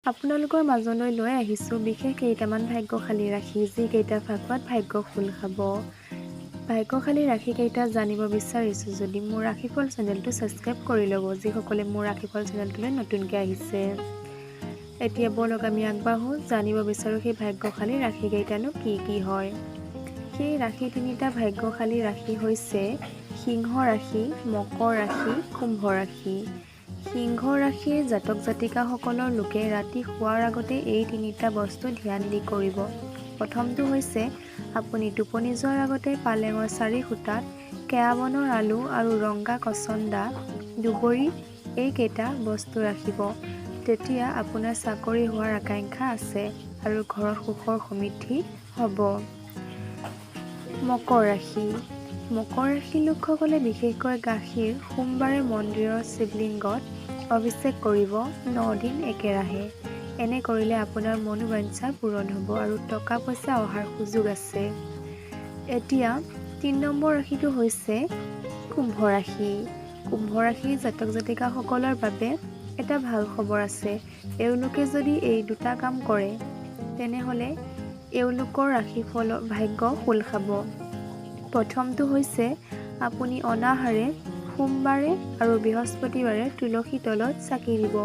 আপোনালোকৰ মাজলৈ লৈ আহিছোঁ বিশেষ কেইটামান ভাগ্যশালী ৰাশি, যিকেইটা ভাগত ভাগ্য খোল খাব। ভাগ্যশালী ৰাশিকেইটা জানিব বিচাৰিছোঁ যদি মোৰ ৰাশিফল চেনেলটো ছাবস্ক্ৰাইব কৰি ল'ব, যিসকলে মোৰ ৰাশিফল চেনেলটোলৈ নতুনকৈ আহিছে। এতিয়া বলক আমি আগবাঢ়োঁ, জানিব বিচাৰোঁ সেই ভাগ্যশালী ৰাশিকেইটানো কি কি হয়। সেই ৰাশি তিনিটা ভাগ্যশালী ৰাশি হৈছে সিংহ ৰাশি, মকৰ ৰাশি, কুম্ভ ৰাশি। সিংহ ৰাশিৰ জাতক জাতিকাসকলৰ লোকে ৰাতি শোৱাৰ আগতে এই তিনিটা বস্তু ধ্যান দি কৰিব। প্ৰথমটো হৈছে আপুনি টোপনি যোৱাৰ আগতে পালেঙৰ 4 খুটাত কেয়াবনৰ আলু আৰু ৰঙা কচন্দা দুবৰি এইকেইটা বস্তু ৰাখিব। তেতিয়া আপোনাৰ চাকৰি হোৱাৰ আকাংক্ষা আছে আৰু ঘৰত সুখৰ সমৃদ্ধি হ'ব। মকৰ ৰাশি। মকৰ ৰাশিৰ লোকসকলে বিশেষকৈ গাখীৰ সোমবাৰে মন্দিৰৰ শিৱলিংগত অভিষেক কৰিব 9 দিন একেৰাহে। এনে কৰিলে আপোনাৰ মনোবাঞ্ছা পূৰণ হ'ব আৰু টকা পইচা অহাৰ সুযোগ আছে। এতিয়া 3 নম্বৰ ৰাশিটো হৈছে কুম্ভ ৰাশি। কুম্ভ ৰাশিৰ জাতক জাতিকাসকলৰ বাবে এটা ভাল খবৰ আছে। এওঁলোকে যদি এই দুটা কাম কৰে তেনেহ'লে এওঁলোকৰ ৰাশিফলৰ ভাগ্য খোল খাব। প্ৰথমটো হৈছে আপুনি অনাহাৰে সোমবাৰে আৰু বৃহস্পতিবাৰে তুলসী তলত চাকি দিব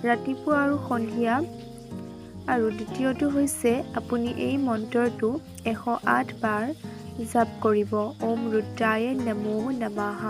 ৰাতিপুৱা আৰু সন্ধিয়া। আৰু দ্বিতীয়টো হৈছে আপুনি এই মন্ত্ৰটো 108 বাৰ জাপ কৰিব, ওম ৰুদ্ৰায়ে নমো নমঃ।